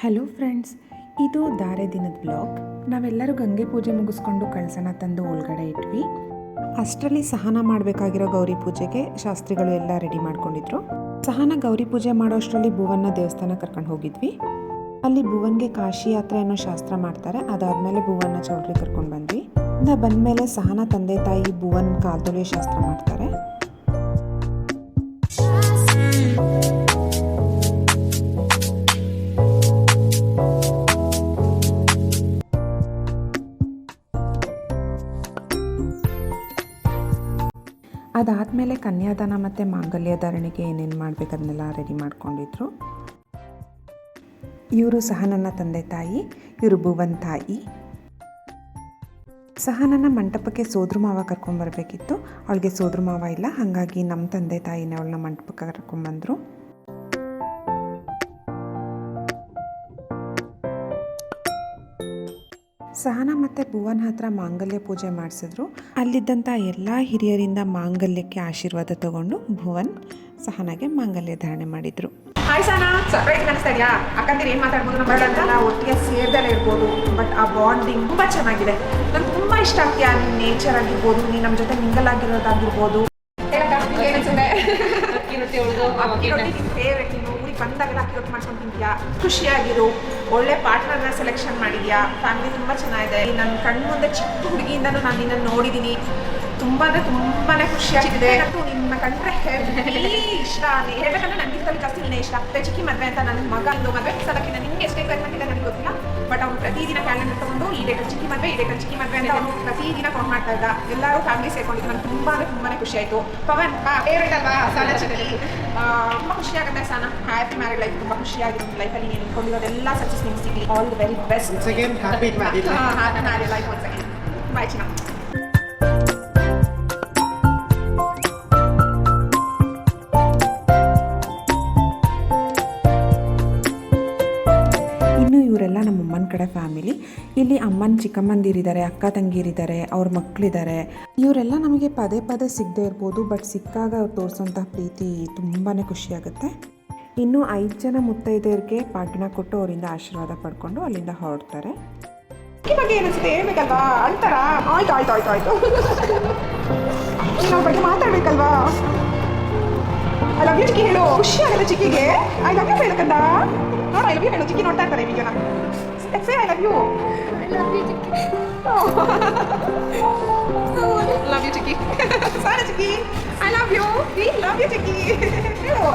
Hello friends, ಇದು ಧಾರೆ ದಿನದ ಬ್ಲಾಗ್. ನಾವೆಲ್ಲರೂ ಗಂಗೆ ಪೂಜೆ ಮುಗಿಸ್ಕೊಂಡು ಕಳಸನ ತಂದು ಒಳಗಡೆ ಇಟ್ವಿ. ಅಷ್ಟರಲ್ಲಿ ಸಹನ ಮಾಡಬೇಕಾಗಿರೋ ಗೌರಿ ಪೂಜೆಗೆ ಶಾಸ್ತ್ರಿಗಳು ಎಲ್ಲ ರೆಡಿ ಮಾಡ್ಕೊಂಡಿದ್ರು. ಸಹನ ಗೌರಿ ಪೂಜೆ ಮಾಡೋ ಅಷ್ಟರಲ್ಲಿ ಭುವನ್ನ ದೇವಸ್ಥಾನ ಕರ್ಕೊಂಡು ಹೋಗಿದ್ವಿ. ಅಲ್ಲಿ ಭುವನ್ಗೆ ಕಾಶಿ ಯಾತ್ರೆ ಅನ್ನೋ ಶಾಸ್ತ್ರ ಮಾಡ್ತಾರೆ. ಅದಾದಮೇಲೆ ಭುವನ್ನ ಚೌಲ್ಟ್ರಿ ಕರ್ಕೊಂಡು ಬಂದ್ವಿ. ಬಂದಮೇಲೆ ಸಹನ ತಂದೆ ತಾಯಿ ಭುವನ್ ಕಾಲ್ ತೊಳೆಯೋ ಶಾಸ್ತ್ರ ಮಾಡ್ತಾರೆ. ಅದಾದಮೇಲೆ ಕನ್ಯಾದಾನ ಮತ್ತು ಮಾಂಗಲ್ಯ ಧಾರಣೆಗೆ ಏನೇನು ಮಾಡಬೇಕು ಅದನ್ನೆಲ್ಲ ರೆಡಿ ಮಾಡ್ಕೊಂಡಿದ್ರು. ಇವರು ಸಹನನ ತಂದೆ ತಾಯಿ, ಇವರು ಭುವನ್ ತಾಯಿ. ಸಹನನ ಮಂಟಪಕ್ಕೆ ಸೋದ್ರ ಮಾವ ಕರ್ಕೊಂಬರ್ಬೇಕಿತ್ತು. ಅವಳಿಗೆ ಸೋದ್ರ ಮಾವ ಇಲ್ಲ, ಹಾಗಾಗಿ ನಮ್ಮ ತಂದೆ ತಾಯಿನೇ ಅವಳನ್ನ ಮಂಟಪಕ್ಕೆ ಕರ್ಕೊಂಬಂದರು. ಸಹನ ಮತ್ತು ಭುವನ್ ಹತ್ರ ಮಾಂಗಲ್ಯ ಪೂಜೆ ಮಾಡಿಸಿದ್ರು. ಅಲ್ಲಿದ್ದಂಥ ಎಲ್ಲ ಹಿರಿಯರಿಂದ ಮಾಂಗಲ್ಯಕ್ಕೆ ಆಶೀರ್ವಾದ ತಗೊಂಡು ಭುವನ್ ಸಹನಾಗೆ ಮಾಂಗಲ್ಯ ಧಾರಣೆ ಮಾಡಿದ್ರು. ಹಾಯ್ ಸಹನಾ, ಸರ್ಪ್ರೈಸ್ ಕಾಣಿಸ್ತಾ ಇದೆಯಾ? ಅಕ್ಕಂದಿರು ಏನು ಮಾತಾಡ್ಬೋದು ನಮ್ಮ ಒಟ್ಟಿಗೆ ಸೇರ್ದಲ್ಲೇ ಇರ್ಬೋದು, ಬಟ್ ಆ ಬಾಂಡಿಂಗ್ ತುಂಬ ಚೆನ್ನಾಗಿದೆ. ನಂಗೆ ತುಂಬ ಇಷ್ಟ ಆಗ್ತೀಯಾ. ನಿನ್ನ ನೇಚರ್ ಆಗಿರ್ಬೋದು, ನೀನು ನಮ್ಮ ಜೊತೆ ಮಿಂಗಲ್ ಆಗಿರೋದಾಗಿರ್ಬೋದು. ಫೇವ್ರೆಟ್. ನೀನು ಊರಿಗೆ ಬಂದಾಗೆಲ್ಲ ಅಕ್ಕಿ ರೊಟ್ಟಿ ಮಾಡ್ಕೊಂಡು ತಿಂತೀಯಾ, ಖುಷಿಯಾಗಿರು. ಒಳ್ಳೆ ಪಾರ್ಟ್ನರ್ನ ಸೆಲೆಕ್ಷನ್ ಮಾಡಿದ್ಯಾ. ಫ್ಯಾಮಿಲಿ ತುಂಬ ಚೆನ್ನಾಗಿದೆ. ನನ್ನ ಕಣ್ಣು ಮುಂದೆ ಚಿಕ್ಕ ಹುಡುಗಿಯಿಂದನೂ ನಾನು ನಿನ್ನನ್ನು ನೋಡಿದ್ದೀನಿ. ತುಂಬ ಅಂದರೆ ತುಂಬಾ ಖುಷಿಯಾಗಿದೆ. ನಿಮ್ಮ ಕಂಡ್ರೆ ಹೆವಿ ಇಷ್ಟ. ಹೇಳ್ಬೇಕಂದ್ರೆ ನನಗಿಂತಲೂ ಜಾಸ್ತಿ ನೀನೇ ಇಷ್ಟ. ಚಿಕ್ಕಿ ಮದುವೆ ಅಂತ ನನ್ನ ಮಗ ಇಂದು ಮದುವೆ ಸಲಕ್ಕಿಂತ ನಿಮ್ಗೆ ಎಷ್ಟೇ ಕರ್ಕೊಂಡಿದ್ದೆ ನನಗೆ ಗೊತ್ತಿಲ್ಲ, ಬಟ್ ಅವ್ನು ಪ್ರತಿದಿನ ಕ್ಯಾಲೆಂಡರ್ ತಗೊಂಡು ಈ ಡೇಟಲ್ಲಿ ಚಿಕ್ಕಿ ಮದುವೆ ಅಂತ ಅವನು ಪ್ರತಿದಿನ ಕೌಂಟ್ ಮಾಡ್ತಾ ಇದ್ದ. ಎಲ್ಲರೂ ಫ್ಯಾಮಿಲಿ ಸೇರ್ಕೊಂಡಿದ್ದು ನನಗೆ ತುಂಬಾ ಖುಷಿ ಆಯಿತು. ಪವನ್ ಫೇವ್ರೇಟ್ ಅಲ್ವಾ ಸಾಲ ಚೆನ್ನಾಗಿ. ತುಂಬ ಖುಷಿ ಆಗುತ್ತೆ ಸಾನ. Happy married life. ತುಂಬ ಖುಷಿಯಾಗಿರೋ ಲೈಫಲ್ಲಿ ನೀನು ಇಟ್ಕೊಂಡಿರೋದೆಲ್ಲ ಸಕ್ಸಸ್ ನಿಮ್ಗೆ ಸಿಗಲಿ. All the very best. Happy married life once again. Bye ಚಿನ್ನ. ಇನ್ನು ಇವರೆಲ್ಲ ನಮ್ಮ ಅಮ್ಮನ ಕಡೆ ಫ್ಯಾಮಿಲಿ. ಇಲ್ಲಿ ಅಮ್ಮನ ಚಿಕ್ಕಮ್ಮಂದಿರಿದ್ದಾರೆ, ಅಕ್ಕ ತಂಗಿರಿದ್ದಾರೆ, ಅವ್ರ ಮಕ್ಕಳಿದ್ದಾರೆ. ಇವರೆಲ್ಲ ನಮಗೆ ಪದೇ ಪದೇ ಸಿಗದೆ ಇರ್ಬೋದು, ಬಟ್ ಸಿಕ್ಕಾಗ ಅವ್ರು ತೋರಿಸೋಂಥ ಪ್ರೀತಿ ತುಂಬಾ ಖುಷಿಯಾಗುತ್ತೆ. ಇನ್ನು 5 ಜನ ಮುತ್ತೈದೆಯರಿಗೆ ಪಾಠನ ಕೊಟ್ಟು ಅವರಿಂದ ಆಶೀರ್ವಾದ ಪಡ್ಕೊಂಡು ಅಲ್ಲಿಂದ ಹೊರಡ್ತಾರೆ. ಬಗ್ಗೆ ಏನಿಸುತ್ತೆ ಹೇಳ್ಬೇಕಲ್ವಾ? ಅಂತಾರ ಆಯ್ತು ಆಯ್ತು ಆಯ್ತು ಆಯ್ತು ನಾವು ಬಗ್ಗೆ ಮಾತಾಡ್ಬೇಕಲ್ವಾ? ಐ ಲವ್ ಯು ಚಿಕ್ಕಿ ಹೇಳು. ಖುಷಿ ಆಗುತ್ತೆ ಚಿಕ್ಕಿಗೆ. ಐ ಲವ್ ಯು ಹೇಳಕಂದ. ನೋಡ, ಐ ಲವ್ ಯು ಹೇಳು. ಚಿಕ್ಕಿ ನೋಡ್ತಾ ಇರ್ತಾರೆ ವಿಡಿಯೋನ. Say I love you. Love you ಚಿಕ್ಕಿ. ಸಾರಿ ಚಿಕ್ಕಿ, I love you. We love you ಚಿಕ್ಕಿ. ಹೇಳು.